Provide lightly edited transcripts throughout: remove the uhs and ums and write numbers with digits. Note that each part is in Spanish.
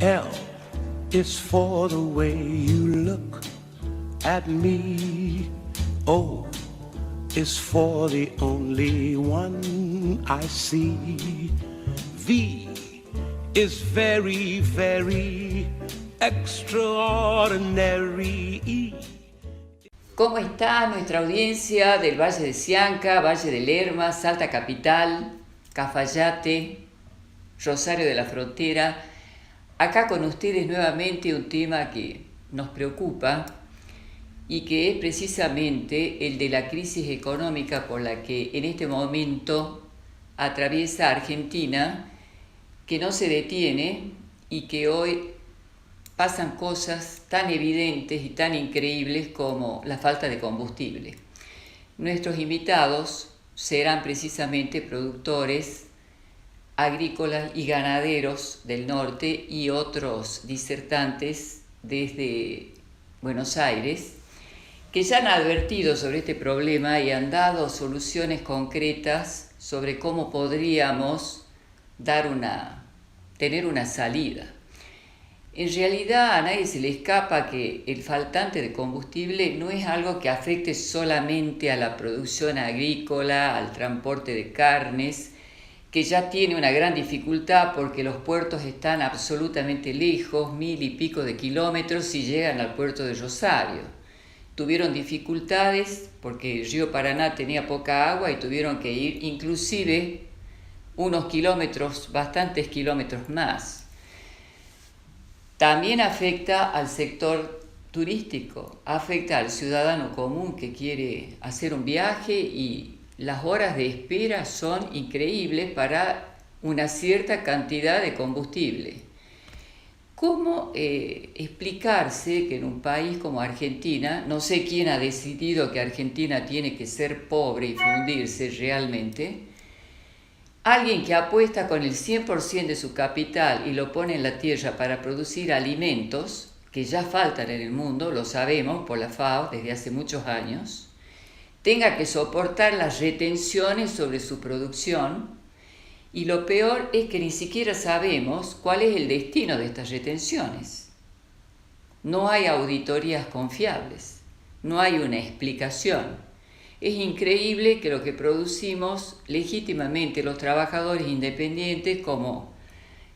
L is for the way you look at me. O is for the only one I see. V is very, very extraordinary. E. ¿Cómo está nuestra audiencia del Valle de Sianca, Valle de Lerma, Salta Capital, Cafayate, Rosario de la Frontera? Acá con ustedes nuevamente un tema que nos preocupa y que es precisamente el de la crisis económica por la que en este momento atraviesa Argentina, que no se detiene y que hoy pasan cosas tan evidentes y tan increíbles como la falta de combustible. Nuestros invitados serán precisamente productores agrícolas y ganaderos del norte y otros disertantes desde Buenos Aires, que ya han advertido sobre este problema y han dado soluciones concretas sobre cómo podríamos tener una salida. En realidad a nadie se le escapa que el faltante de combustible no es algo que afecte solamente a la producción agrícola, al transporte de carnes, que ya tiene una gran dificultad porque los puertos están absolutamente lejos, 1000 y pico de kilómetros si llegan al puerto de Rosario. Tuvieron dificultades porque el río Paraná tenía poca agua y tuvieron que ir inclusive unos kilómetros, bastantes kilómetros más. También afecta al sector turístico, afecta al ciudadano común que quiere hacer un viaje y las horas de espera son increíbles para una cierta cantidad de combustible. ¿Cómo explicarse que en un país como Argentina, no sé quién ha decidido que Argentina tiene que ser pobre y fundirse realmente, alguien que apuesta con el 100% de su capital y lo pone en la tierra para producir alimentos que ya faltan en el mundo, lo sabemos por la FAO desde hace muchos años, tenga que soportar las retenciones sobre su producción y lo peor es que ni siquiera sabemos cuál es el destino de estas retenciones. No hay auditorías confiables, no hay una explicación. Es increíble que lo que producimos legítimamente los trabajadores independientes, como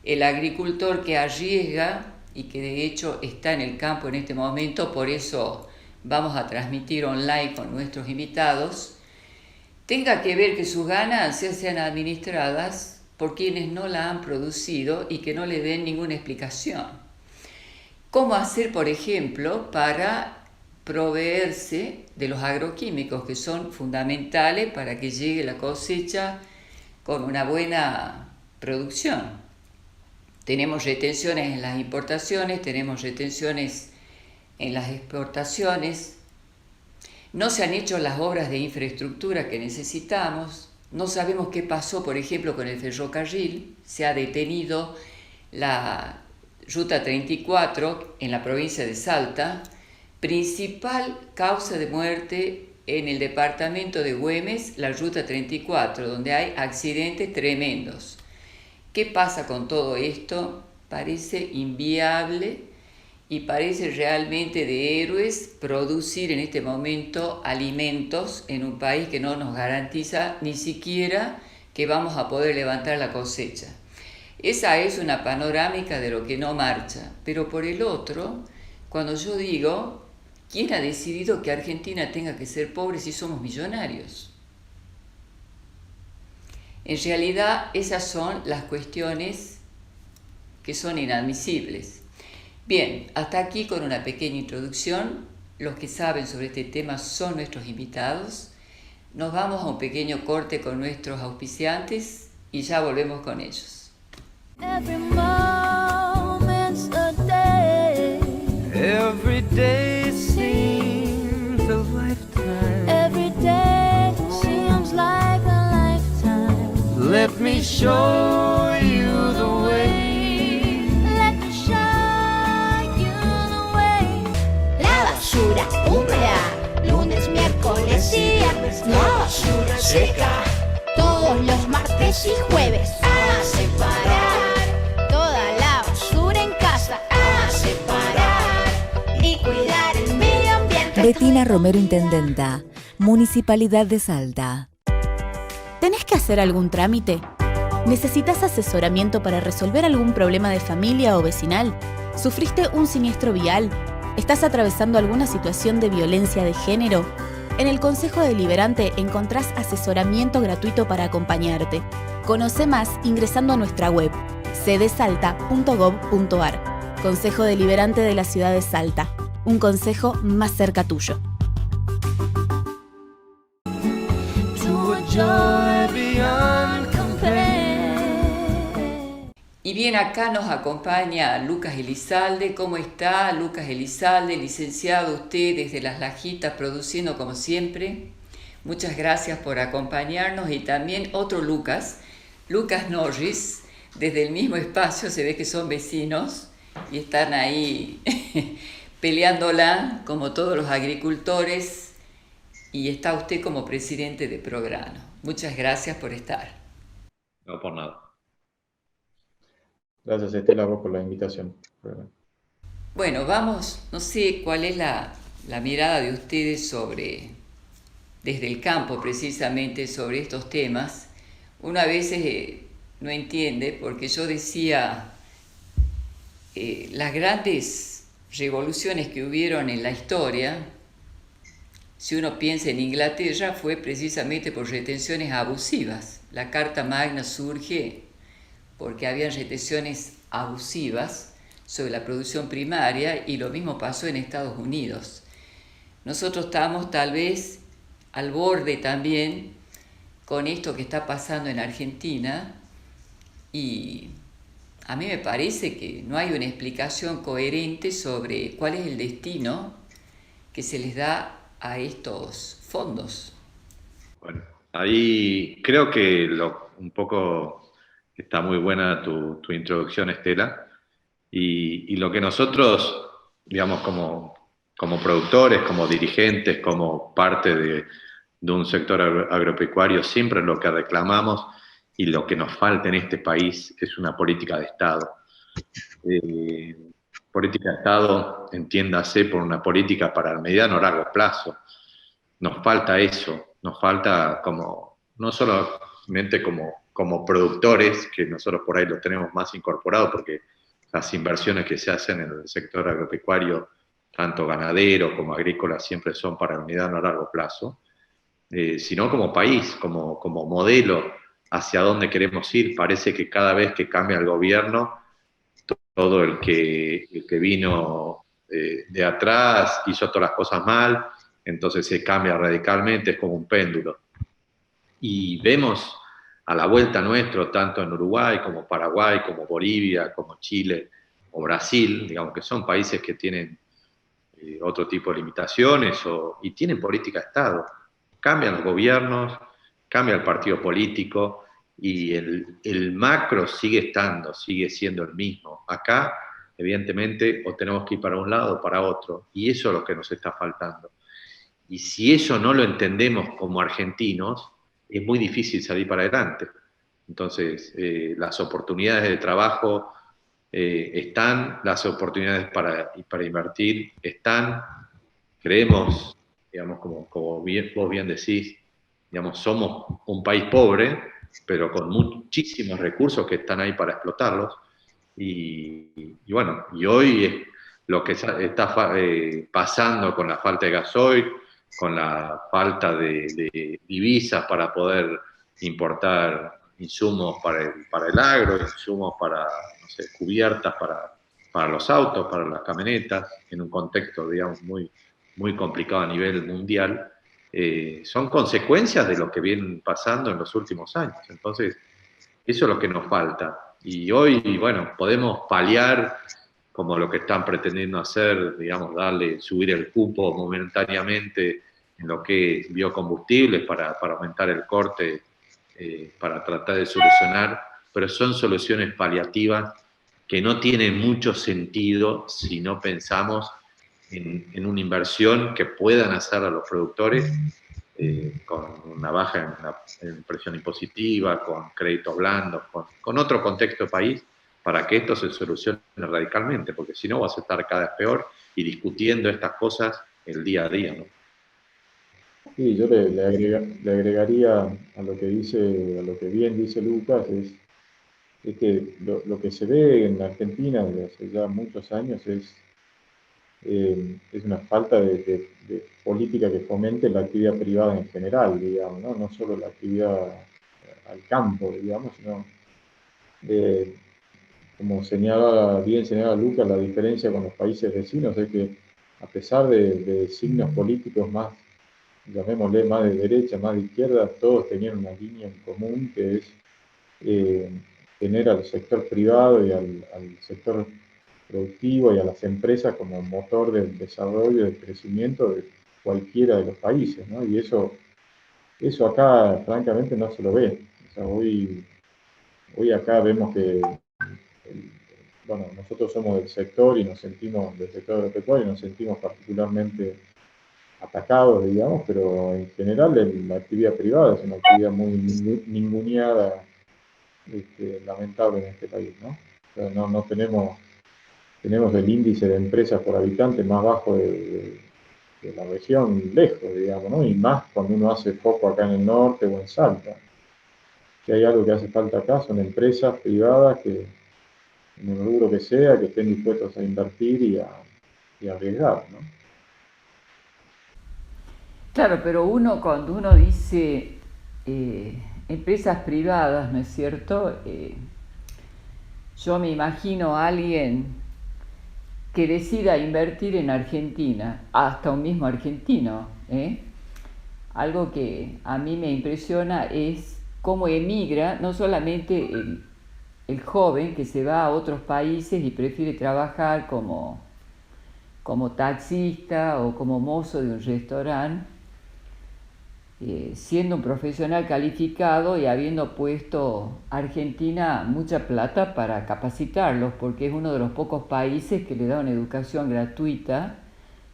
el agricultor que arriesga y que de hecho está en el campo en este momento, por eso vamos a transmitir online con nuestros invitados, tenga que ver que sus ganancias sean administradas por quienes no la han producido y que no le den ninguna explicación. ¿Cómo hacer, por ejemplo, para proveerse de los agroquímicos que son fundamentales para que llegue la cosecha con una buena producción? Tenemos retenciones en las importaciones, tenemos retenciones en las exportaciones, no se han hecho las obras de infraestructura que necesitamos, no sabemos qué pasó, por ejemplo, con el ferrocarril, se ha detenido la Ruta 34 en la provincia de Salta, principal causa de muerte en el departamento de Güemes, la Ruta 34, donde hay accidentes tremendos. ¿Qué pasa con todo esto? Parece inviable y parece realmente de héroes producir en este momento alimentos en un país que no nos garantiza ni siquiera que vamos a poder levantar la cosecha. Esa es una panorámica de lo que no marcha. Pero por el otro, cuando yo digo, ¿quién ha decidido que Argentina tenga que ser pobre si somos millonarios? En realidad, esas son las cuestiones que son inadmisibles. Bien, hasta aquí con una pequeña introducción. Los que saben sobre este tema son nuestros invitados. Nos vamos a un pequeño corte con nuestros auspiciantes y ya volvemos con ellos. Every moment's a day. Every day seems a lifetime. Every day seems like a lifetime. Let me show you the way. Let me show you the way. La basura húmeda, lunes, miércoles y viernes. La basura seca, todos los martes y jueves. A separar toda la basura en casa. Betina Romero, Intendenta, Municipalidad de Salta. ¿Tenés que hacer algún trámite? ¿Necesitas asesoramiento para resolver algún problema de familia o vecinal? ¿Sufriste un siniestro vial? ¿Estás atravesando alguna situación de violencia de género? En el Consejo Deliberante encontrás asesoramiento gratuito para acompañarte. Conoce más ingresando a nuestra web cdsalta.gov.ar. Consejo Deliberante de la Ciudad de Salta. Un consejo más cerca tuyo. To a joy beyond compare. Y bien, acá nos acompaña Lucas Elizalde. ¿Cómo está Lucas Elizalde, licenciado usted desde Las Lajitas, produciendo como siempre? Muchas gracias por acompañarnos. Y también otro Lucas, Lucas Norris, desde el mismo espacio, se ve que son vecinos y están ahí peleándola como todos los agricultores, y está usted como presidente de Prograno. Muchas gracias por estar. No, por nada. Gracias, Estela, a vos por la invitación. Bueno, vamos, no sé cuál es la mirada de ustedes desde el campo precisamente, sobre estos temas. Uno a veces no entiende, porque yo decía, las grandes revoluciones que hubieron en la historia, si uno piensa en Inglaterra, fue precisamente por retenciones abusivas. La Carta Magna surge porque habían retenciones abusivas sobre la producción primaria, y lo mismo pasó en Estados Unidos. Nosotros estamos tal vez al borde también con esto que está pasando en Argentina, y a mí me parece que no hay una explicación coherente sobre cuál es el destino que se les da a estos fondos. Bueno, ahí creo que un poco está muy buena tu introducción, Estela, y lo que nosotros, digamos, como productores, como dirigentes, como parte de un sector agropecuario, siempre lo que reclamamos y lo que nos falta en este país es una política de Estado. Política de Estado, entiéndase por una política para el mediano o largo plazo. Nos falta eso, nos falta no solamente como productores, que nosotros por ahí lo tenemos más incorporado, porque las inversiones que se hacen en el sector agropecuario, tanto ganadero como agrícola, siempre son para el mediano o largo plazo, sino como país, como modelo hacia dónde queremos ir. Parece que cada vez que cambia el gobierno, todo el que vino de atrás hizo todas las cosas mal, entonces se cambia radicalmente, es como un péndulo. Y vemos a la vuelta nuestro, tanto en Uruguay como Paraguay, como Bolivia, como Chile o Brasil, digamos que son países que tienen otro tipo de limitaciones y tienen política de Estado. Cambian los gobiernos, cambia el partido político y el macro sigue siendo el mismo. Acá, evidentemente, o tenemos que ir para un lado o para otro, y eso es lo que nos está faltando. Y si eso no lo entendemos como argentinos, es muy difícil salir para adelante. Entonces, las oportunidades de trabajo están, las oportunidades para invertir están. Creemos, digamos, como vos bien decís, digamos, somos un país pobre, pero con muchísimos recursos que están ahí para explotarlos. Y bueno, y hoy es lo que está pasando con la falta de gasoil, con la falta de divisas para poder importar insumos para el agro, insumos para, no sé, cubiertas para los autos, para las camionetas, en un contexto, digamos, muy, muy complicado a nivel mundial. Son consecuencias de lo que viene pasando en los últimos años. Entonces, eso es lo que nos falta. Y hoy, bueno, podemos paliar, como lo que están pretendiendo hacer, digamos, subir el cupo momentáneamente en lo que es biocombustibles para aumentar el corte, para tratar de solucionar, pero son soluciones paliativas que no tienen mucho sentido si no pensamos en una inversión que puedan hacer a los productores con una baja en presión impositiva, con créditos blandos, con otro contexto país, para que esto se solucione radicalmente, porque si no vas a estar cada vez peor y discutiendo estas cosas el día a día, ¿no? Sí, yo le agregaría a lo que dice, a lo que bien dice Lucas, es que lo que se ve en Argentina desde hace ya muchos años es una falta de política que fomente la actividad privada en general, digamos, ¿no? No solo la actividad al campo, digamos, sino, eh, como bien señala Lucas, la diferencia con los países vecinos es que a pesar de signos políticos más, llamémosle más de derecha, más de izquierda, todos tenían una línea en común que es eh, tener al sector privado y al sector productivo y a las empresas como motor del desarrollo y del crecimiento de cualquiera de los países, ¿no? Y eso acá, francamente, no se lo ve. O sea, hoy acá vemos que, bueno, nosotros somos del sector y nos sentimos, del sector agropecuario, y nos sentimos particularmente atacados, digamos, pero en general la actividad privada es una actividad muy ninguneada, lamentable en este país, ¿no? O sea, no tenemos el índice de empresas por habitante más bajo de la región, lejos, digamos, ¿no? Y más cuando uno hace foco acá en el norte o en Salta. Si hay algo que hace falta acá, son empresas privadas que, en el rubro que sea, que estén dispuestos a invertir y a arriesgar, ¿no? Claro, pero cuando uno dice empresas privadas, ¿no es cierto? Yo me imagino a alguien que decida invertir en Argentina, hasta un mismo argentino, ¿eh? Algo que a mí me impresiona es cómo emigra no solamente el joven que se va a otros países y prefiere trabajar como taxista o como mozo de un restaurante, siendo un profesional calificado y habiendo puesto a Argentina mucha plata para capacitarlos, porque es uno de los pocos países que le da una educación gratuita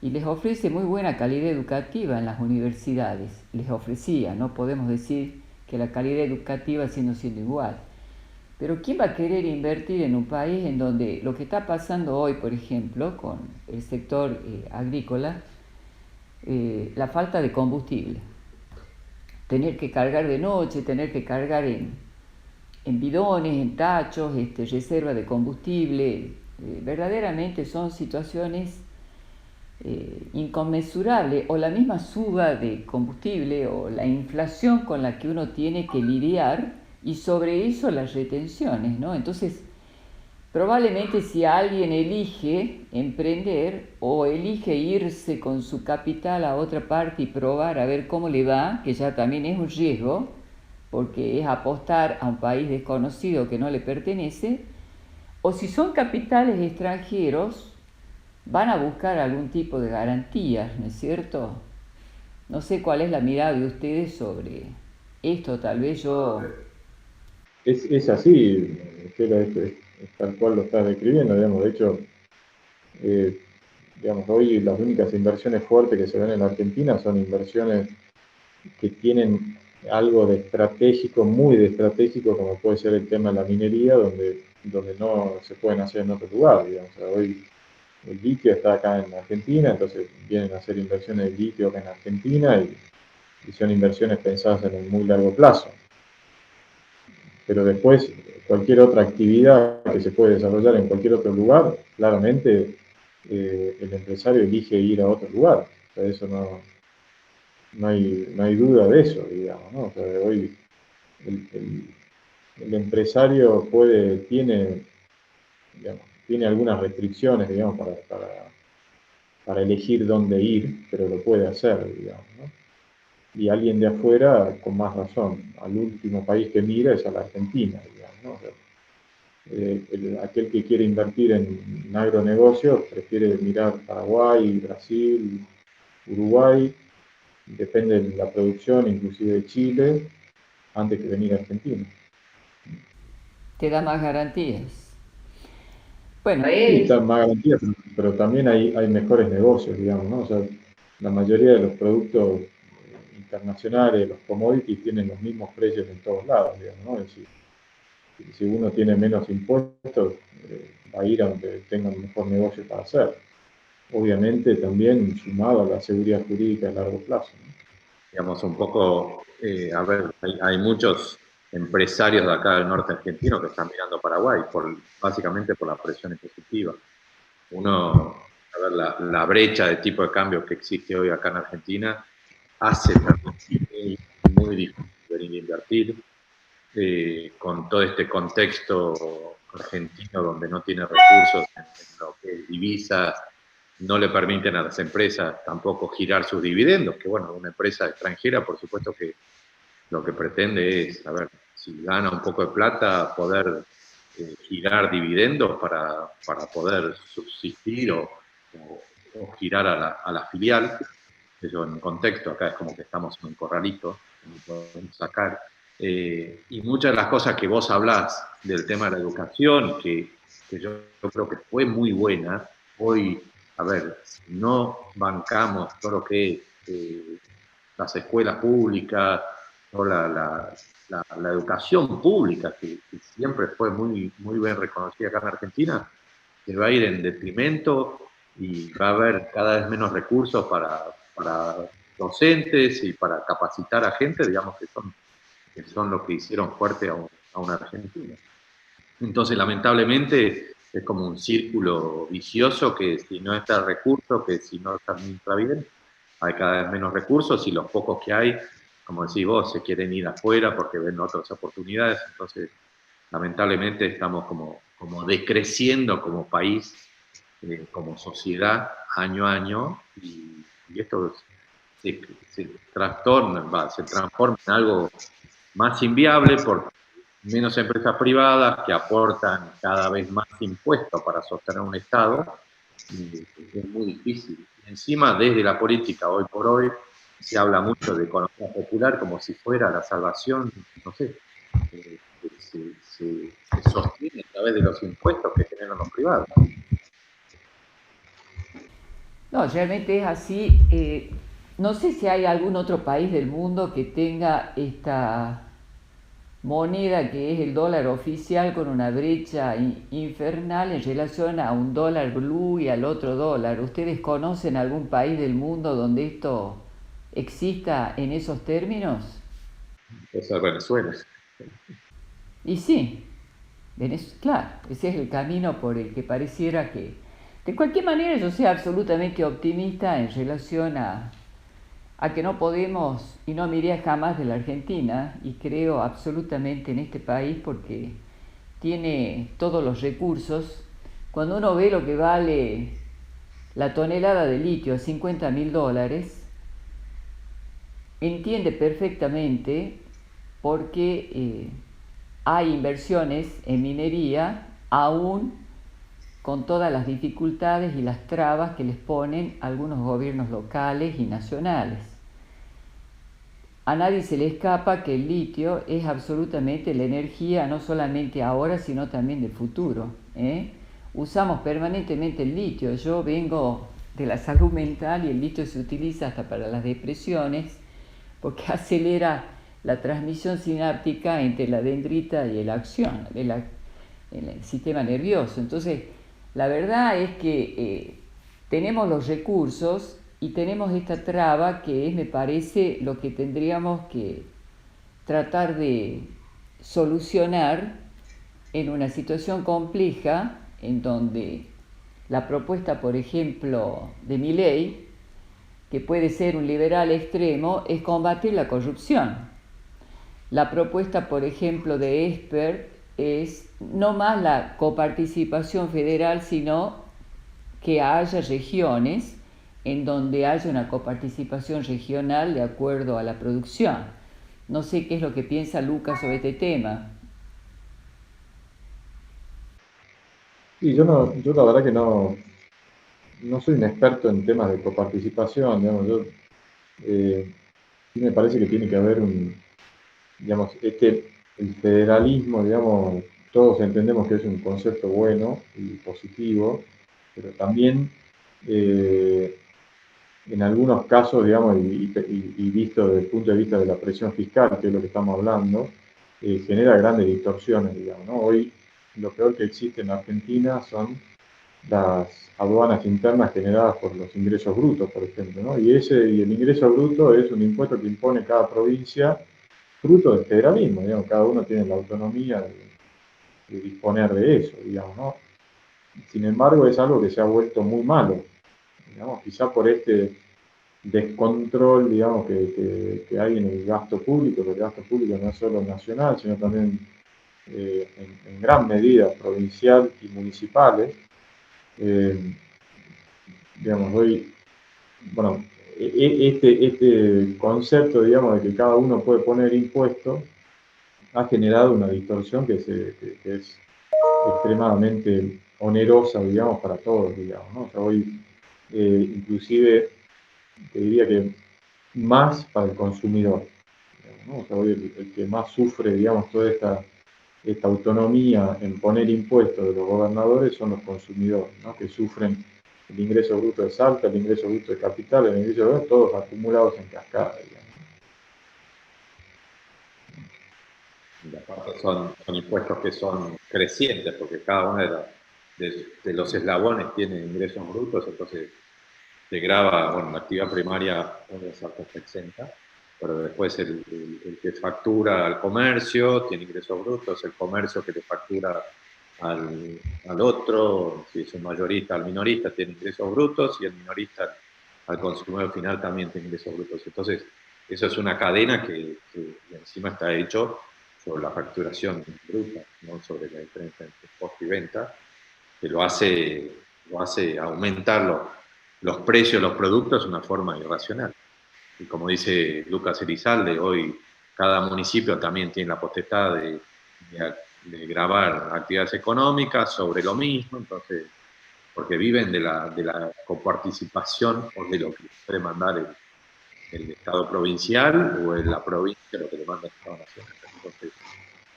y les ofrece muy buena calidad educativa en las universidades. Les ofrecía, no podemos decir que la calidad educativa siendo igual. Pero ¿quién va a querer invertir en un país en donde lo que está pasando hoy, por ejemplo, con el sector agrícola, la falta de combustible? Tener que cargar de noche, tener que cargar en bidones, en tachos, reserva de combustible, verdaderamente son situaciones inconmensurables, o la misma suba de combustible o la inflación con la que uno tiene que lidiar, y sobre eso las retenciones, ¿no? Entonces, probablemente si alguien elige emprender o elige irse con su capital a otra parte y probar a ver cómo le va, que ya también es un riesgo, porque es apostar a un país desconocido que no le pertenece, o si son capitales extranjeros, van a buscar algún tipo de garantías, ¿no es cierto? No sé cuál es la mirada de ustedes sobre esto, tal vez yo... Es así, Estela, es tal cual lo estás describiendo, digamos. De hecho, digamos, hoy las únicas inversiones fuertes que se ven en la Argentina son inversiones que tienen algo de estratégico, muy de estratégico, como puede ser el tema de la minería, donde no se pueden hacer en otro lugar, digamos. O sea, hoy el litio está acá en Argentina, entonces vienen a hacer inversiones de litio acá en Argentina y son inversiones pensadas en el muy largo plazo. Pero después, cualquier otra actividad que se puede desarrollar en cualquier otro lugar, claramente el empresario elige ir a otro lugar. O sea, eso no hay duda de eso, digamos, ¿no? O sea, hoy el empresario tiene algunas restricciones, digamos, para elegir dónde ir, pero lo puede hacer, digamos, ¿no? Y alguien de afuera, con más razón, al último país que mira es a la Argentina, digamos, ¿no? O sea, aquel que quiere invertir en agronegocios prefiere mirar Paraguay, Brasil, Uruguay, depende de la producción, inclusive de Chile, antes que venir a Argentina. te da más garantías. Bueno, Sí, está más garantía, pero también hay mejores negocios, digamos, ¿no? O sea, la mayoría de los productos internacionales, los commodities, tienen los mismos precios en todos lados, digamos, ¿no? Es decir, si uno tiene menos impuestos, va a ir a donde tenga un mejor negocio para hacer. obviamente también sumado a la seguridad jurídica a largo plazo, ¿no? Digamos, un poco, a ver, hay muchos empresarios de acá del norte argentino que están mirando a Paraguay, básicamente por la presión impositiva. Uno, a ver, la brecha de tipo de cambio que existe hoy acá en Argentina hace también muy difícil venir a invertir, con todo este contexto argentino donde no tiene recursos en lo que es divisas, no le permiten a las empresas tampoco girar sus dividendos, que bueno, una empresa extranjera por supuesto que lo que pretende es, a ver, si gana un poco de plata, poder girar dividendos para poder subsistir o girar a la filial. Eso en contexto, acá es como que estamos en un corralito, no podemos sacar. Y muchas de las cosas que vos hablás del tema de la educación, que yo creo que fue muy buena, hoy, a ver, si no bancamos todo lo que es las escuelas públicas, toda la educación pública, que siempre fue muy, muy bien reconocida acá en Argentina, que va a ir en detrimento y va a haber cada vez menos recursos para docentes y para capacitar a gente, digamos, que son los que hicieron fuerte a una Argentina. Entonces, lamentablemente, es como un círculo vicioso que si no está recurso, que si no se administra bien, hay cada vez menos recursos y los pocos que hay, como decís vos, se quieren ir afuera porque ven otras oportunidades. Entonces, lamentablemente, estamos como decreciendo como país, como sociedad, año a año, y esto se transforma en algo más inviable por menos empresas privadas que aportan cada vez más impuestos para sostener un Estado, y es muy difícil. Encima, desde la política, hoy por hoy, se habla mucho de economía popular como si fuera la salvación, no sé, se sostiene a través de los impuestos que generan los privados. No, realmente es así. No sé si hay algún otro país del mundo que tenga esta moneda que es el dólar oficial con una brecha infernal en relación a un dólar blue y al otro dólar. ¿Ustedes conocen algún país del mundo donde esto exista en esos términos? Eso es Venezuela. Y sí, claro, ese es el camino por el que pareciera que... De cualquier manera yo soy absolutamente optimista en relación a que no podemos, y no me iría jamás de la Argentina, y creo absolutamente en este país porque tiene todos los recursos. Cuando uno ve lo que vale la tonelada de litio, $50.000, entiende perfectamente por qué hay inversiones en minería, aún con todas las dificultades y las trabas que les ponen algunos gobiernos locales y nacionales. A nadie se le escapa que el litio es absolutamente la energía, no solamente ahora, sino también del futuro. Usamos permanentemente el litio. Yo vengo de la salud mental y el litio se utiliza hasta para las depresiones porque acelera la transmisión sináptica entre la dendrita y la acción en el sistema nervioso. Entonces, la verdad es que tenemos los recursos y tenemos esta traba que es, me parece, lo que tendríamos que tratar de solucionar en una situación compleja en donde la propuesta, por ejemplo, de Milei, que puede ser un liberal extremo, es combatir la corrupción. La propuesta, por ejemplo, de Esper es no más la coparticipación federal, sino que haya regiones en donde haya una coparticipación regional de acuerdo a la producción. No sé qué es lo que piensa Lucas sobre este tema. Y yo la verdad que no soy un experto en temas de coparticipación, digamos. Sí me parece que tiene que haber el federalismo, digamos, todos entendemos que es un concepto bueno y positivo, pero también en algunos casos, digamos, y visto desde el punto de vista de la presión fiscal, que es lo que estamos hablando, genera grandes distorsiones, digamos, ¿no? Hoy lo peor que existe en Argentina son las aduanas internas generadas por los ingresos brutos, por ejemplo, ¿no? Y el ingreso bruto es un impuesto que impone cada provincia, fruto del federalismo, digamos, cada uno tiene la autonomía de disponer de eso, digamos, ¿no? Sin embargo, es algo que se ha vuelto muy malo, digamos, quizá por este descontrol, digamos, que hay en el gasto público, que el gasto público no es solo nacional, sino también en gran medida provincial y municipales. Digamos, bueno, este concepto, digamos, de que cada uno puede poner impuestos, ha generado una distorsión que es extremadamente onerosa, digamos, para todos, digamos, ¿no? O sea, hoy, inclusive, te diría que más para el consumidor, digamos, ¿no? O sea, hoy el que más sufre, digamos, toda esta autonomía en poner impuestos de los gobernadores son los consumidores, ¿no? Que sufren el ingreso bruto de Salta, el ingreso bruto de capital, el ingreso bruto, todos acumulados en cascada, digamos. Y aparte son impuestos que son crecientes, porque cada uno de los eslabones tiene ingresos brutos, entonces te grava, bueno, la actividad primaria es algo que exenta, pero después el que factura al comercio tiene ingresos brutos, el comercio que le factura al otro, si es un mayorista al minorista, tiene ingresos brutos, y el minorista al consumidor final también tiene ingresos brutos. Entonces, eso es una cadena que encima está hecho sobre la facturación bruta, no sobre la diferencia entre costo y venta, que lo hace aumentar los precios de los productos de una forma irracional. Y como dice Lucas Elizalde, hoy cada municipio también tiene la potestad de gravar actividades económicas sobre lo mismo, entonces, porque viven de la coparticipación o de lo que puede mandar el Estado provincial o en la provincia lo que le manda el Estado nacional. Entonces,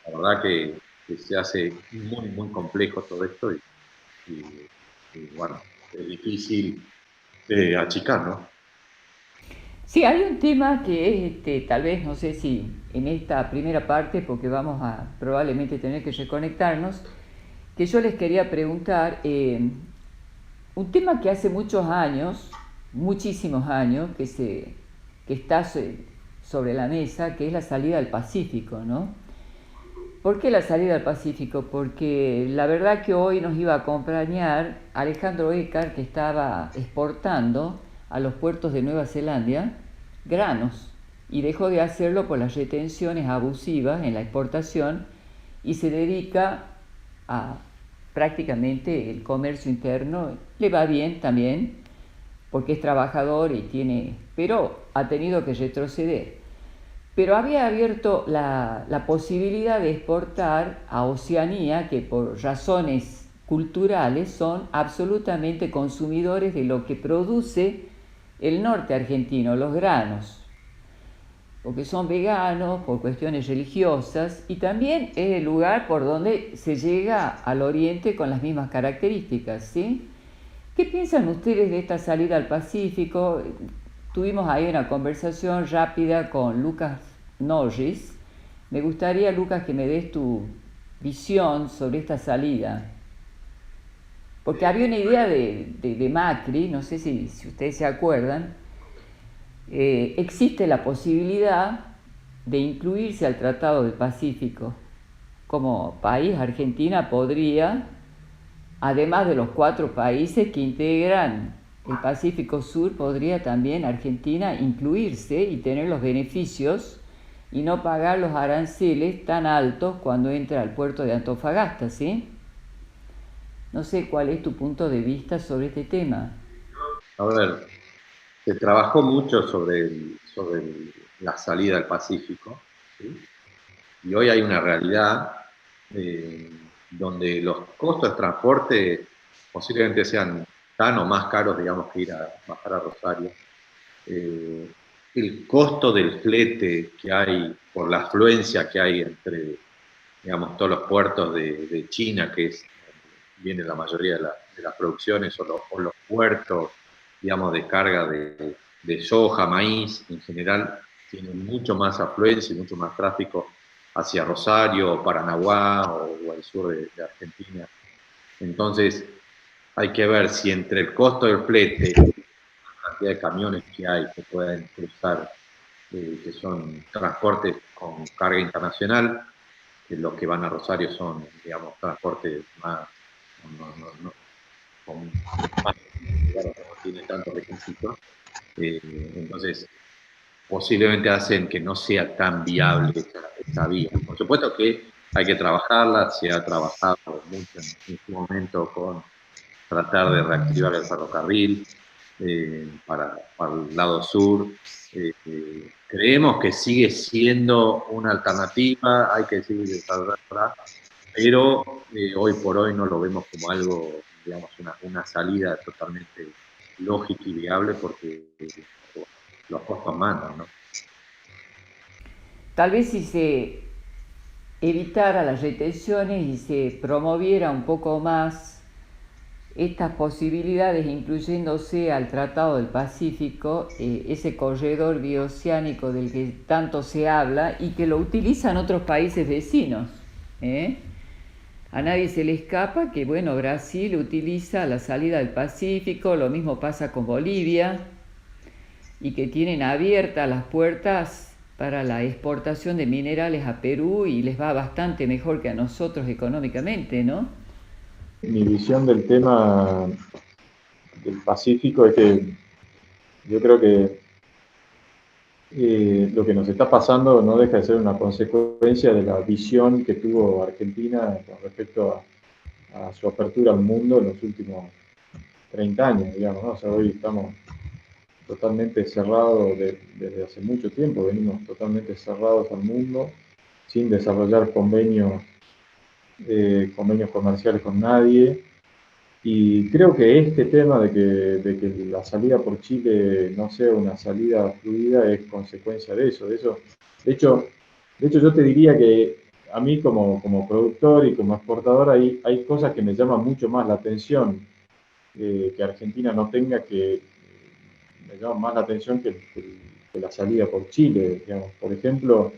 la verdad que se hace muy, muy complejo todo esto y bueno, es difícil achicar, ¿no? Sí, hay un tema que es, tal vez, no sé si en esta primera parte, porque vamos a probablemente tener que reconectarnos, que yo les quería preguntar, un tema que hace muchos años, muchísimos años, que está sobre la mesa, que es la salida al Pacífico, ¿no? ¿Por qué la salida al Pacífico? Porque la verdad que hoy nos iba a acompañar Alejandro Ecar, que estaba exportando a los puertos de Nueva Zelanda granos y dejó de hacerlo por las retenciones abusivas en la exportación y se dedica a prácticamente el comercio interno. Le va bien también porque es trabajador pero ha tenido que retroceder. Pero había abierto la posibilidad de exportar a Oceanía, que por razones culturales son absolutamente consumidores de lo que produce el norte argentino, los granos, porque son veganos, por cuestiones religiosas, y también es el lugar por donde se llega al oriente con las mismas características, ¿sí? ¿Qué piensan ustedes de esta salida al Pacífico? Tuvimos ahí una conversación rápida con Lucas Norris. Me gustaría, Lucas, que me des tu visión sobre esta salida. Porque había una idea de Macri, no sé si ustedes se acuerdan, existe la posibilidad de incluirse al Tratado del Pacífico. Como país, Argentina podría, además de los 4 países que integran el Pacífico Sur, podría también Argentina incluirse y tener los beneficios y no pagar los aranceles tan altos cuando entra al puerto de Antofagasta, ¿sí? No sé cuál es tu punto de vista sobre este tema. A ver, se trabajó mucho sobre la salida al Pacífico, ¿sí? Y hoy hay una realidad donde los costos de transporte posiblemente sean tan o más caros, digamos, que ir a bajar a Rosario. El costo del flete que hay por la afluencia que hay entre, digamos, todos los puertos de China, que viene la mayoría de las producciones, o los puertos, digamos, de carga de soja, maíz, en general, tienen mucho más afluencia y mucho más tráfico hacia Rosario, Paranaguá o al sur de Argentina. Entonces, hay que ver si entre el costo del flete y la cantidad de camiones que hay que pueden cruzar, que son transportes con carga internacional, que los que van a Rosario son, digamos, transportes más, con más, claro, no tiene tantos requisitos. Entonces, posiblemente hacen que no sea tan viable esta vía. Por supuesto que hay que trabajarla, se ha trabajado mucho en su momento con tratar de reactivar el ferrocarril para el lado sur. Creemos que sigue siendo una alternativa, hay que seguir desarrollándola, pero hoy por hoy no lo vemos como algo, digamos, una salida totalmente lógica y viable porque los costos mandan, ¿no? Tal vez si se evitara las retenciones y se promoviera un poco más estas posibilidades, incluyéndose al Tratado del Pacífico, ese corredor bioceánico del que tanto se habla y que lo utilizan otros países vecinos. A nadie se le escapa que, bueno, Brasil utiliza la salida del Pacífico, lo mismo pasa con Bolivia, y que tienen abiertas las puertas para la exportación de minerales a Perú y les va bastante mejor que a nosotros económicamente, ¿no? Mi visión del tema del Pacífico es que yo creo que lo que nos está pasando no deja de ser una consecuencia de la visión que tuvo Argentina con respecto a su apertura al mundo en los últimos 30 años, digamos, ¿no? O sea, hoy estamos totalmente cerrados desde hace mucho tiempo, venimos totalmente cerrados al mundo, sin desarrollar convenios comerciales con nadie. Y creo que este tema de que la salida por Chile no sea una salida fluida es consecuencia de eso. De hecho, yo te diría que a mí como productor y como exportador hay cosas que me llaman mucho más la atención que Argentina no tenga, que me llaman más la atención que la salida por Chile. Digamos. Por ejemplo,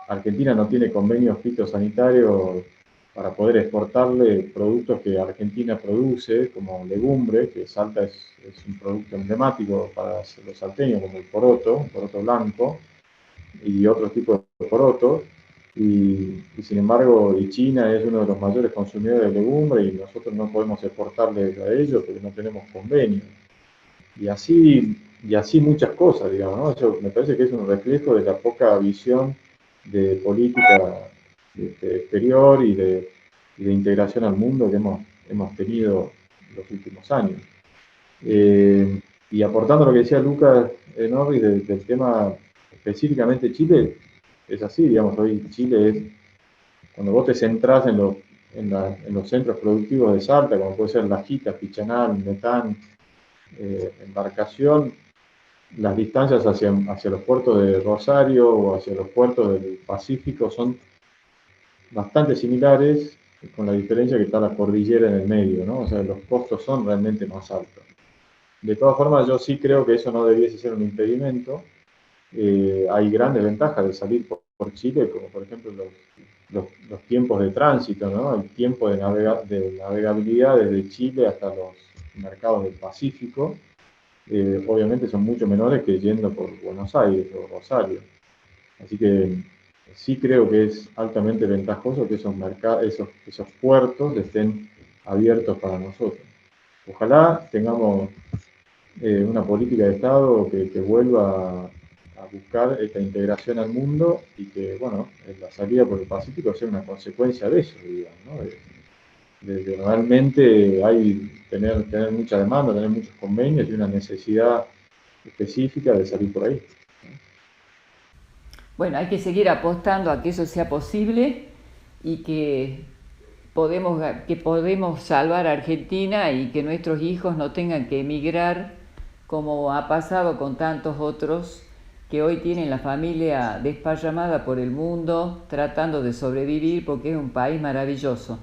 Argentina no tiene convenios fitosanitarios para poder exportarle productos que Argentina produce, como legumbres, que Salta es un producto emblemático para los salteños, como el poroto blanco, y otros tipos de porotos, y sin embargo, China es uno de los mayores consumidores de legumbres, y nosotros no podemos exportarle a ellos porque no tenemos convenio. Y así muchas cosas, digamos, ¿no? Eso me parece que es un reflejo de la poca visión de política exterior y de integración al mundo que hemos tenido los últimos años. Y aportando lo que decía Lucas Norris del tema específicamente Chile, es así, digamos, hoy Chile es, cuando vos te centrás en los centros productivos de Salta, como puede ser Lajita, Pichanal, Metán, Embarcación, las distancias hacia los puertos de Rosario o hacia los puertos del Pacífico son bastante similares, con la diferencia que está la cordillera en el medio, ¿no? O sea, los costos son realmente más altos. De todas formas, yo sí creo que eso no debiese ser un impedimento. Hay grandes ventajas de salir por Chile, como por ejemplo los tiempos de tránsito, ¿no? El tiempo de navegabilidad desde Chile hasta los mercados del Pacífico, obviamente son mucho menores que yendo por Buenos Aires o Rosario. Así que sí creo que es altamente ventajoso que esos puertos estén abiertos para nosotros. Ojalá tengamos una política de Estado que vuelva a buscar esta integración al mundo y que, bueno, la salida por el Pacífico sea una consecuencia de eso, digamos, ¿no? De realmente tener mucha demanda, tener muchos convenios y una necesidad específica de salir por ahí. Bueno, hay que seguir apostando a que eso sea posible y que podemos salvar a Argentina y que nuestros hijos no tengan que emigrar como ha pasado con tantos otros que hoy tienen la familia desparramada por el mundo tratando de sobrevivir porque es un país maravilloso.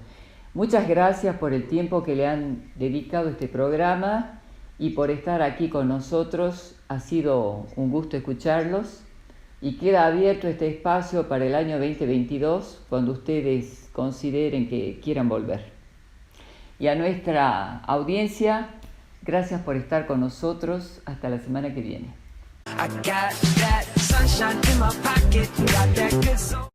Muchas gracias por el tiempo que le han dedicado a este programa y por estar aquí con nosotros. Ha sido un gusto escucharlos y queda abierto este espacio para el año 2022 cuando ustedes consideren que quieran volver. Y a nuestra audiencia, gracias por estar con nosotros. Hasta la semana que viene. I got that sunshine in my pocket, got that good soul.